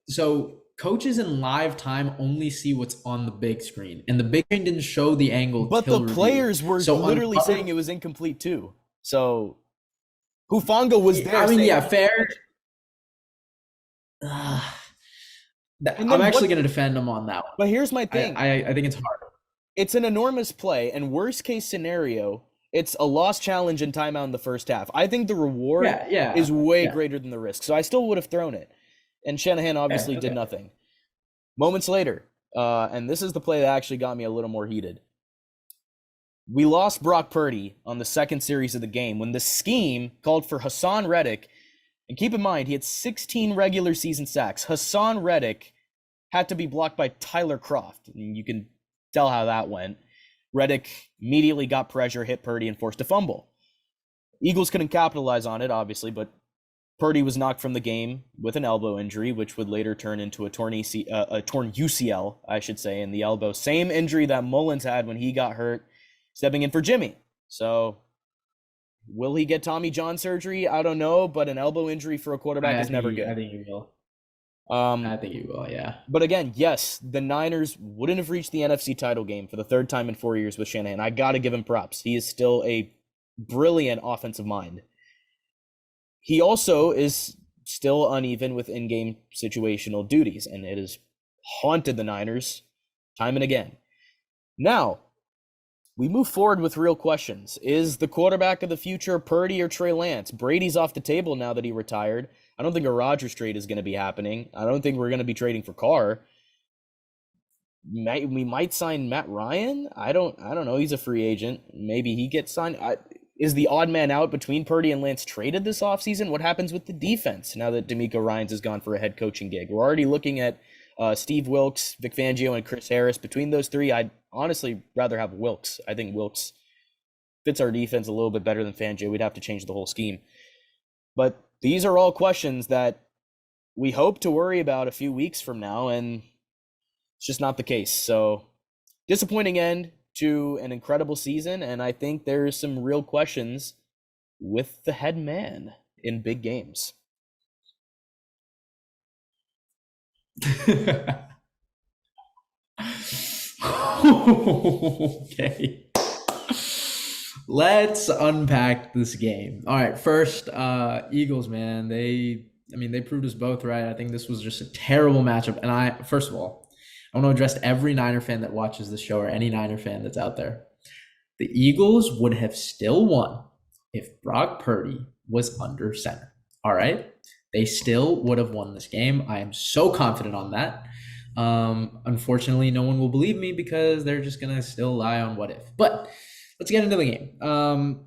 So coaches in live time only see what's on the big screen, and the big screen didn't show the angle. But the players were literally saying saying it was incomplete too. So Hufanga was there. I mean, yeah, fair. I'm actually going to defend him on that one. But here's my thing. I think it's hard. It's an enormous play, and worst case scenario, it's a lost challenge and timeout in the first half. I think the reward is way greater than the risk. So I still would have thrown it. And Shanahan obviously did nothing. Moments later, and this is the play that actually got me a little more heated. We lost Brock Purdy on the second series of the game when the scheme called for Hassan Reddick. And keep in mind, he had 16 regular season sacks. Hassan Reddick had to be blocked by Tyler Kroft. And you can tell how that went. Reddick immediately got pressure, hit Purdy, and forced a fumble. Eagles couldn't capitalize on it, obviously, but Purdy was knocked from the game with an elbow injury, which would later turn into a torn UCL, I should say, in the elbow. Same injury that Mullins had when he got hurt, stepping in for Jimmy. So will he get Tommy John surgery? I don't know, but an elbow injury for a quarterback is never good. I think he will. I think he will, yeah. But again, yes, the Niners wouldn't have reached the NFC title game for the 3rd time in 4 years with Shanahan. I got to give him props. He is still a brilliant offensive mind. He also is still uneven with in-game situational duties, and it has haunted the Niners time and again. Now, we move forward with real questions. Is the quarterback of the future Purdy or Trey Lance? Brady's off the table now that he retired. I don't think a Rodgers trade is going to be happening. I don't think we're going to be trading for Carr. We might sign Matt Ryan. I don't know. He's a free agent. Maybe he gets signed. Is the odd man out between Purdy and Lance traded this offseason? What happens with the defense now that Demeco Ryans has gone for a head coaching gig? We're already looking at Steve Wilks, Vic Fangio, and Chris Harris. Between those three, I'd honestly rather have Wilks. I think Wilks fits our defense a little bit better than Fangio. We'd have to change the whole scheme. But these are all questions that we hope to worry about a few weeks from now, and it's just not the case. So disappointing end to an incredible season, and I think there's some real questions with the head man in big games. Okay. Let's unpack this game. All right, first, Eagles, man. They proved us both right. I think this was just a terrible matchup. And first of all, I want to address every Niner fan that watches the show or any Niner fan that's out there. The Eagles would have still won if Brock Purdy was under center. All right? They still would have won this game. I am so confident on that. Unfortunately, no one will believe me because they're just going to still lie on what if. But let's get into the game. So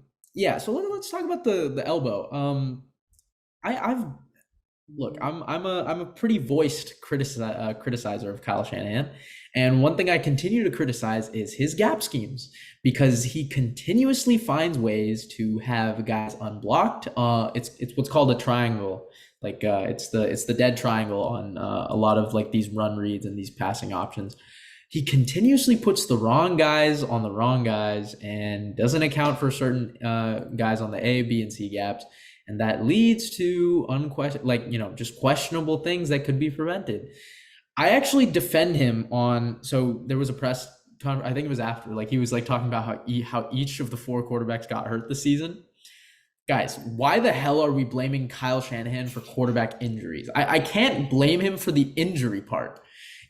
let's talk about the elbow. I'm a pretty voiced criticizer of Kyle Shanahan, and one thing I continue to criticize is his gap schemes because he continuously finds ways to have guys unblocked. It's what's called a triangle. It's the dead triangle on a lot of like these run reads and these passing options. He continuously puts the wrong guys on the wrong guys and doesn't account for certain guys on the A, B, and C gaps. And that leads to just questionable things that could be prevented. I actually defend him so there was a press conference, I think it was after, he was talking about how each of the four quarterbacks got hurt this season. Guys, why the hell are we blaming Kyle Shanahan for quarterback injuries? I can't blame him for the injury part.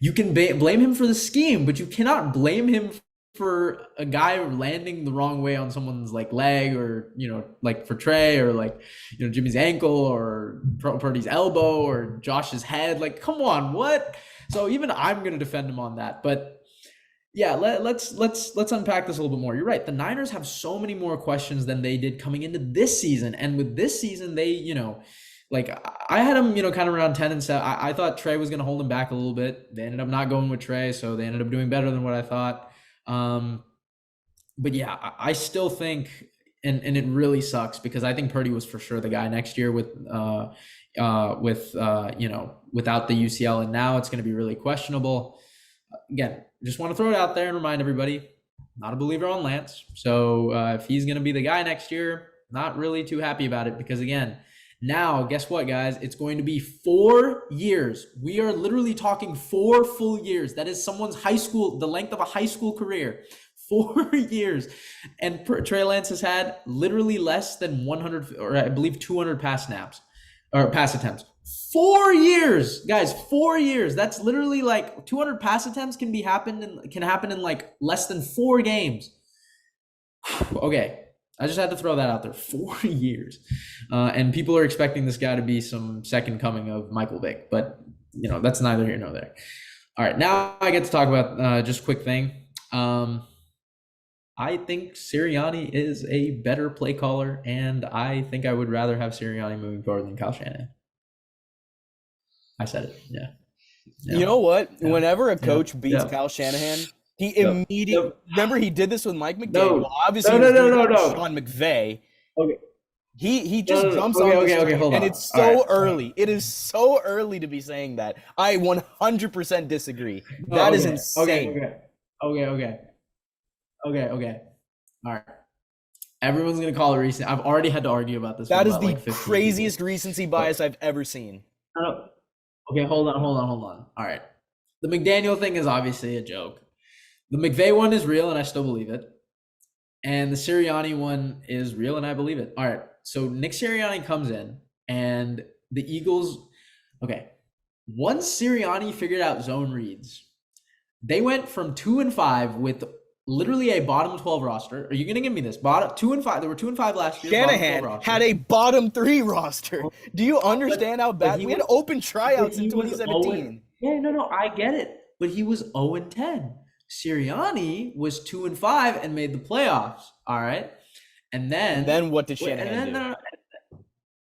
You can blame him for the scheme, but you cannot blame him for a guy landing the wrong way on someone's leg, or for Trey, or Jimmy's ankle, or Purdy's elbow, or Josh's head. Come on, what? So even I'm gonna defend him on that. But yeah, let's unpack this a little bit more. You're right. The Niners have so many more questions than they did coming into this season, and with this season, they I had him kind of around 10-7. I thought Trey was gonna hold him back a little bit. They ended up not going with Trey, so they ended up doing better than what I thought. But yeah, I still think, and it really sucks because I think Purdy was for sure the guy next year without the UCL, and now it's going to be really questionable. Again, just want to throw it out there and remind everybody, not a believer on Lance. So if he's going to be the guy next year, not really too happy about it because again, now guess what, guys? It's going to be 4 years. We are literally talking 4 full years. That is someone's the length of a high school career. 4 years. And Trey Lance has had literally less than 100, or I believe 200 pass attempts. 4 years, guys, 4 years. That's literally 200 pass attempts can happen in less than 4 games. Okay. I just had to throw that out there. 4 years. And people are expecting this guy to be some second coming of Michael Vick, but that's neither here nor there. All right. Now I get to talk about just a quick thing. I think Sirianni is a better play caller, and I think I would rather have Sirianni moving forward than Kyle Shanahan. I said it. Yeah. You know what? Yeah. Whenever a coach beats Kyle Shanahan, he immediately remember he did this with Mike McDaniel. No. Well, obviously, no. Sean McVay. Okay. He just jumps on this train, hold on. And it's so early. It is so early to be saying that. I 100% disagree. That is insane. Okay. All right. Everyone's gonna call it recent. I've already had to argue about this. That is the craziest recency bias I've ever seen. Okay, hold on. All right. The McDaniel thing is obviously a joke. The McVay one is real, and I still believe it. And the Sirianni one is real, and I believe it. All right. So Nick Sirianni comes in, and the Eagles. Okay. Once Sirianni figured out zone reads, they went from 2-5 with literally a bottom 12 roster. Are you going to give me this? Bottom 2-5. They were 2-5 last year. Bottom 12 Shanahan roster. had a bottom 3 roster. Do you But, understand how but bad he we had was, open but tryouts in he was 0. 2017? Yeah, no, I get it. But he was 0-10. Sirianni was 2-5 and made the playoffs. All right. And And then, then what did and Shanahan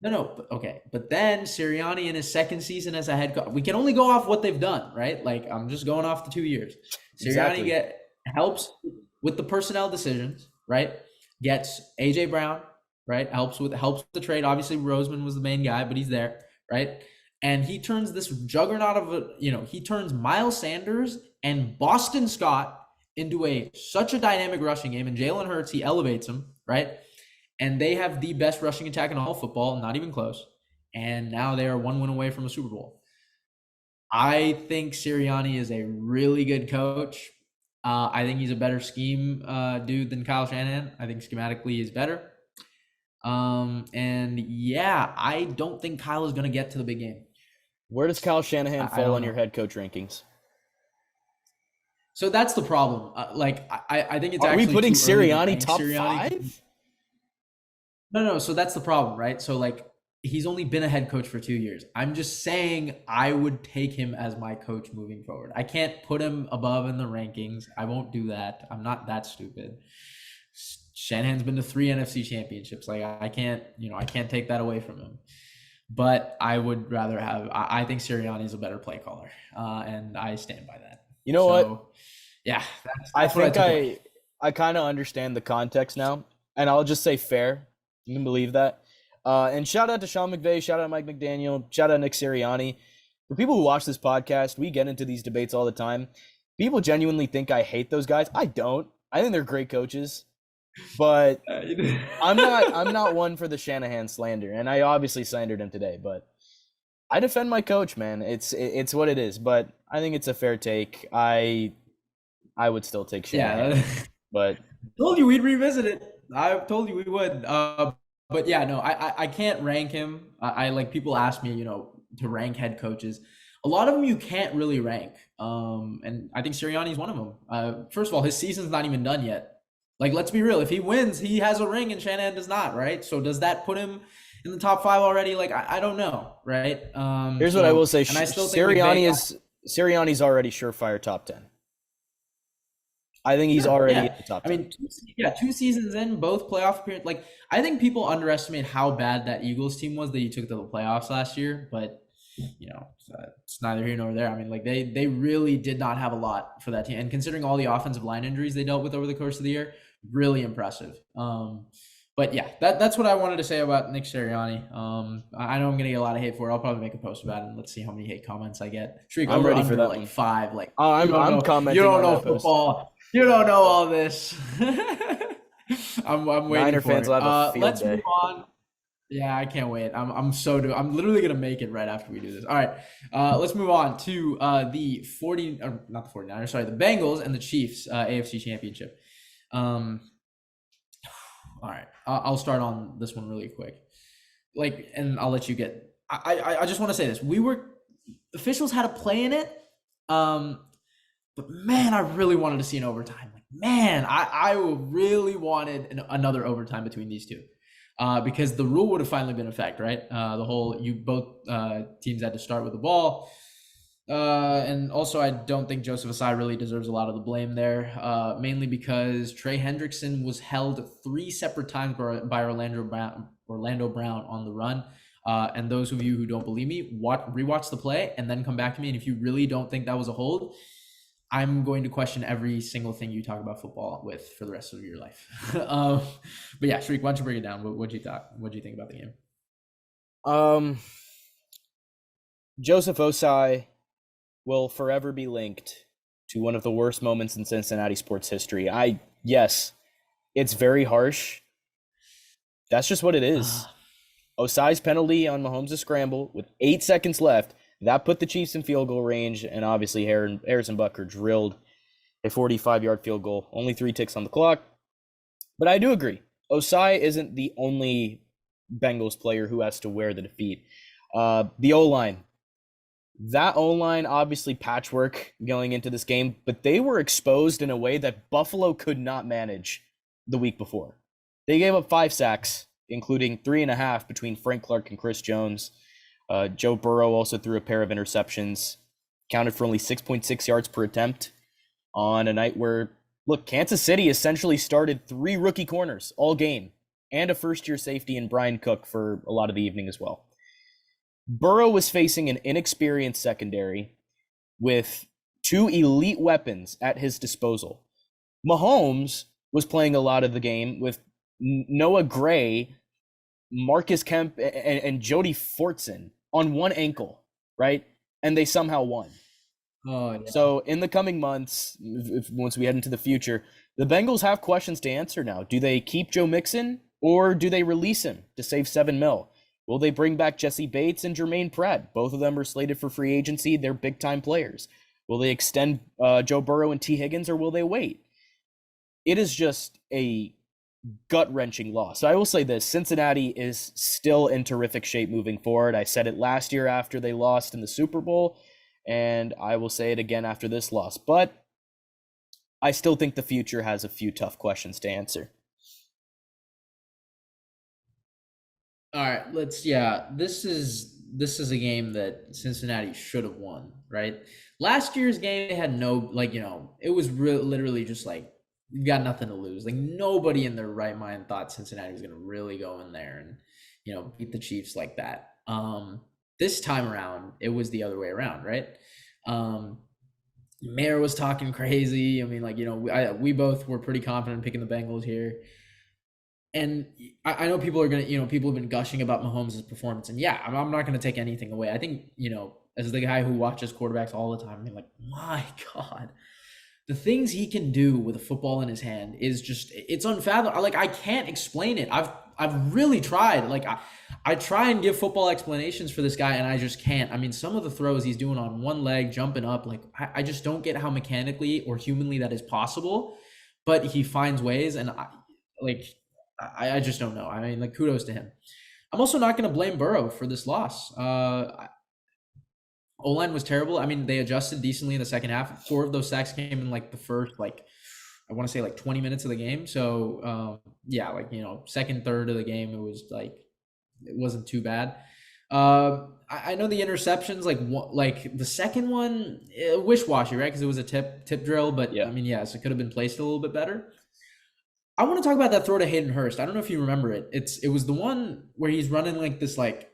then, do? okay. But then Sirianni in his second season as a head coach, we can only go off what they've done, right? Like I'm just going off the 2 years. Sirianni Exactly. helps with the personnel decisions, right? Gets AJ Brown, right? Helps the trade. Obviously, Roseman was the main guy, but he's there, right? And he turns this juggernaut he turns Miles Sanders and Boston Scott into such a dynamic rushing game, and Jalen Hurts, he elevates him, right? And they have the best rushing attack in all football, not even close. And now they are 1 win away from a Super Bowl. I think Sirianni is a really good coach. I think he's a better scheme dude than Kyle Shanahan. I think schematically he's better. And yeah, I don't think Kyle is going to get to the big game. Where does Kyle Shanahan I fall don't on your know. head coach rankings? So that's the problem. I think it's Are we actually putting too early to Sirianni rank top Sirianni. 5? No. So that's the problem, right? So like he's only been a head coach for 2 years. I'm just saying I would take him as my coach moving forward. I can't put him above in the rankings. I won't do that. I'm not that stupid. Shanahan's been to 3 NFC championships. Like I can't, I can't take that away from him. But I would rather have. I think Sirianni is a better play caller, and I stand by that. You know what? So, yeah, that's, I that's what I think took away. I kind of understand the context now, and I'll just say fair. You can believe that. And shout out to Sean McVay, shout out Mike McDaniel, shout out Nick Sirianni. For people who watch this podcast, we get into these debates all the time. People genuinely think I hate those guys. I don't. I think they're great coaches, but I'm not one for the Shanahan slander, and I obviously slandered him today. But I defend my coach, man. It's what it is. But I think it's a fair take. I would still take Shanahan, Yeah, but told you we'd revisit it. I told you we would. But yeah, no, I can't rank him. I like people ask me, to rank head coaches. A lot of them you can't really rank. And I think Sirianni's one of them. First of all, his season's not even done yet. Like, let's be real. If he wins, he has a ring and Shanahan does not, right? So does that put him in the top 5 already? Like, I don't know, right? here's what I will say: And I still think McVay. Sirianni's already surefire top 10. I think he's Sure, already in yeah. the top I 10. mean, 2 seasons in, both playoff appearance. Like, I think people underestimate how bad that Eagles team was that you took to the playoffs last year. But it's neither here nor there. I mean, like they really did not have a lot for that team, and considering all the offensive line injuries they dealt with over the course of the year, really impressive. But yeah, that's what I wanted to say about Nick Sirianni. I know I'm gonna get a lot of hate for it. I'll probably make a post about it, and let's see how many hate comments I get. Shriek I'm over ready for under that like one. 5. Like Oh, you don't I'm know, you commenting don't on know that post. football. You don't know all this. I'm waiting Niner for fans it. will have a field Let's move day. on. Yeah, I can't wait. I'm literally gonna make it right after we do this. All right, let's move on to the 40 or not the 49ers, sorry, the Bengals and the Chiefs AFC Championship. Um, all right, I'll start on this one really quick. Like, and I'll let you get. I just want to say this: officials had a play in it. But man, I really wanted to see an overtime. Like, man, I really wanted another overtime between these two. Because the rule would have finally been in effect, right? The whole both teams had to start with the ball. And also, I don't think Joseph Asai really deserves a lot of the blame there, mainly because Trey Hendrickson was held 3 separate times by Orlando Brown on the run. And those of you who don't believe me, rewatch the play and then come back to me. And if you really don't think that was a hold, I'm going to question every single thing you talk about football with for the rest of your life. But yeah, Shriek, why don't you break it down? What'd you thought? What'd you think about the game? Um, Joseph Osai will forever be linked to one of the worst moments in Cincinnati sports history. Yes, it's very harsh. That's just what it is. Osai's penalty on Mahomes' scramble with 8 seconds left, that put the Chiefs in field goal range, and obviously Harrison Butker drilled a 45-yard field goal. Only 3 ticks on the clock. But I do agree. Osai isn't the only Bengals player who has to wear the defeat. The O-line That O-line, obviously patchwork going into this game, but they were exposed in a way that Buffalo could not manage the week before. They gave up 5 sacks, including 3.5 between Frank Clark and Chris Jones. Joe Burrow also threw a pair of interceptions, counted for only 6.6 yards per attempt on a night where, look, Kansas City essentially started 3 rookie corners all game and a first-year safety in Brian Cook for a lot of the evening as well. Burrow was facing an inexperienced secondary with 2 elite weapons at his disposal. Mahomes was playing a lot of the game with Noah Gray, Marcus Kemp, and Jody Fortson on one ankle, right? And they somehow won. Oh, yeah. So in the coming months, once we head into the future, the Bengals have questions to answer now. Do they keep Joe Mixon or do they release him to save $7 million? Will they bring back Jesse Bates and Jermaine Pratt? Both of them are slated for free agency. They're big-time players. Will they extend Joe Burrow and T. Higgins, or will they wait? It is just a gut-wrenching loss. So I will say this, Cincinnati is still in terrific shape moving forward. I said it last year after they lost in the Super Bowl, and I will say it again after this loss. But I still think the future has a few tough questions to answer. All right, this is a game that Cincinnati should have won, right? Last year's game, they had no, it was literally just like, you got nothing to lose. Like, nobody in their right mind thought Cincinnati was going to really go in there and, beat the Chiefs like that. This time around, it was the other way around, right? Mayor was talking crazy. I mean, we both were pretty confident picking the Bengals here. And I know people are going to, people have been gushing about Mahomes' performance. And yeah, I'm not going to take anything away. I think, as the guy who watches quarterbacks all the time, I mean, like, my God, the things he can do with a football in his hand is just, it's unfathomable. Like, I can't explain it. I've really tried. Like, I try and give football explanations for this guy, and I just can't. I mean, some of the throws he's doing on one leg, jumping up, like, I just don't get how mechanically or humanly that is possible. But he finds ways, and I just don't know. I mean, like, kudos to him. I'm also not going to blame Burrow for this loss. O-line was terrible. I mean, they adjusted decently in the second half. 4 of those sacks came in like the first, I want to say 20 minutes of the game. So, second, third of the game, it was like, it wasn't too bad. I know the interceptions, like the second one, wish-washy, right? Because it was a tip drill, but yeah. I mean, yes, it could have been placed a little bit better. I want to talk about that throw to Hayden Hurst. I don't know if you remember it. It was the one where he's running like this like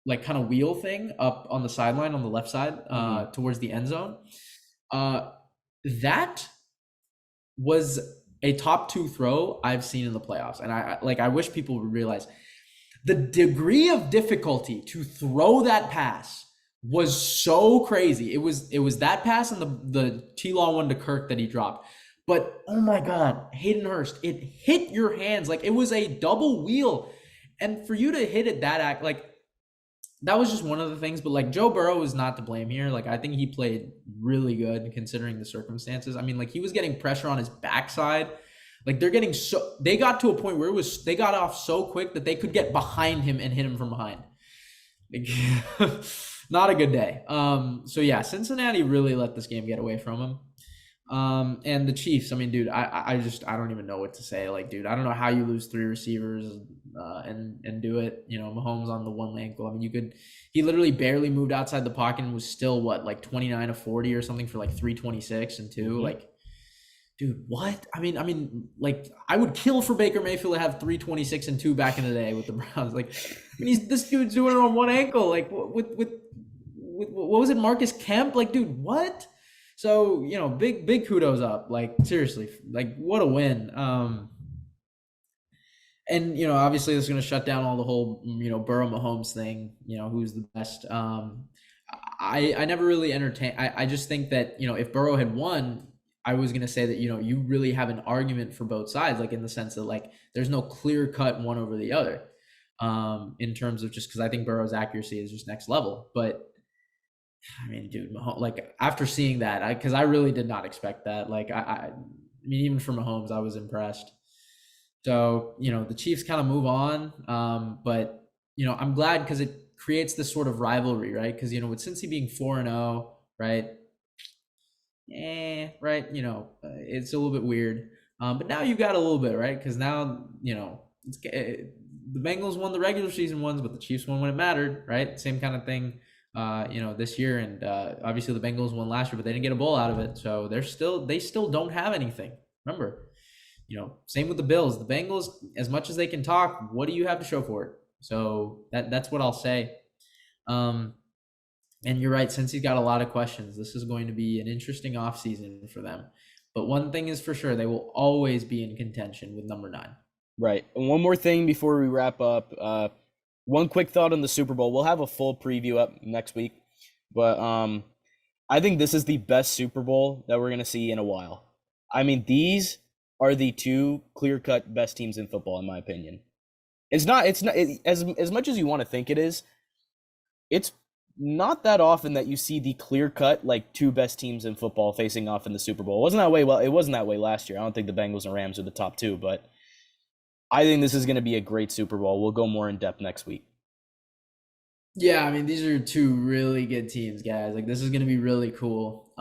kind of wheel thing up on the sideline on the left side towards the end zone. That was a top 2 throw I've seen in the playoffs. And I wish people would realize the degree of difficulty to throw that pass was so crazy. It was that pass and the T-Law one to Kirk that he dropped. But, oh my God, Hayden Hurst, it hit your hands. Like, it was a double wheel. And for you to hit it that that was just one of the things. But, like, Joe Burrow is not to blame here. Like, I think he played really good considering the circumstances. I mean, like, he was getting pressure on his backside. Like, they got to a point where they got off so quick that they could get behind him and hit him from behind. Like, not a good day. So, yeah, Cincinnati really let this game get away from him. And the Chiefs, I mean, dude, I don't even know what to say. Like, dude, I don't know how you lose 3 receivers and do it. Mahomes on the one ankle. I mean, he literally barely moved outside the pocket and was still 29 of 40 or something for 326 and 2. Mm-hmm. Like, dude, what? I mean, like, I would kill for Baker Mayfield to have 326 and 2 back in the day with the Browns. Like, I mean, this dude's doing it on one ankle. Like, with what was it, Marcus Kemp? Like, dude, what? So, big kudos up. Like, seriously, like, what a win. And, obviously this is going to shut down all the whole, Burrow Mahomes thing, who's the best. I never really entertain. I just think that, if Burrow had won, I was going to say that, you really have an argument for both sides, like, in the sense that, like, there's no clear cut one over the other, in terms of just because I think Burrow's accuracy is just next level. But I mean, dude, like, after seeing that, because I really did not expect that. Like, I mean, even for Mahomes, I was impressed. So, the Chiefs kind of move on. But, I'm glad because it creates this sort of rivalry, right? Because with Cincy being 4-0, right? Right. It's a little bit weird. But now you got a little bit, right? Because now the Bengals won the regular season ones, but the Chiefs won when it mattered, right? Same kind of thing. This year, and obviously the Bengals won last year, but they didn't get a bowl out of it, so they still don't have anything. Remember, same with the Bills. The Bengals, as much as they can talk, what do you have to show for it? So that's what I'll say. And you're right, since he's got a lot of questions, this is going to be an interesting offseason for them. But one thing is for sure, they will always be in contention with number 9. Right. And one more thing before we wrap up. One quick thought on the Super Bowl. We'll have a full preview up next week. But I think this is the best Super Bowl that we're going to see in a while. I mean, these are the 2 clear-cut best teams in football, in my opinion. As much as you want to think it is, it's not that often that you see the clear-cut, 2 best teams in football facing off in the Super Bowl. It wasn't that way last year. I don't think the Bengals and Rams are the top 2, but I think this is going to be a great Super Bowl. We'll go more in depth next week. Yeah, I mean, these are 2 really good teams, guys. This is going to be really cool.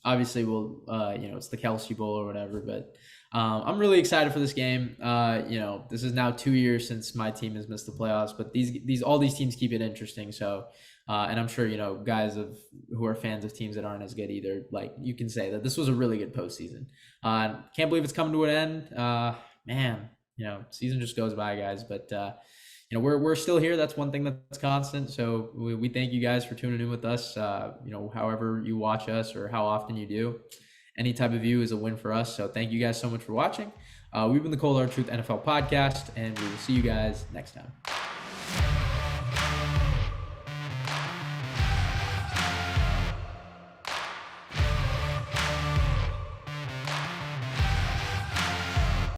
Obviously, we'll, it's the Kelsey Bowl or whatever, but I'm really excited for this game. This is now 2 years since my team has missed the playoffs, but all these teams keep it interesting. So, and I'm sure, guys who are fans of teams that aren't as good either, you can say that this was a really good postseason. Can't believe it's coming to an end. Man, season just goes by, guys, but we're still here. That's one thing that's constant. So we thank you guys for tuning in with us. However you watch us or how often you do, any type of view is a win for us. So thank you guys so much for watching. We've been the Cold Hard Truth NFL podcast, and we will see you guys next time.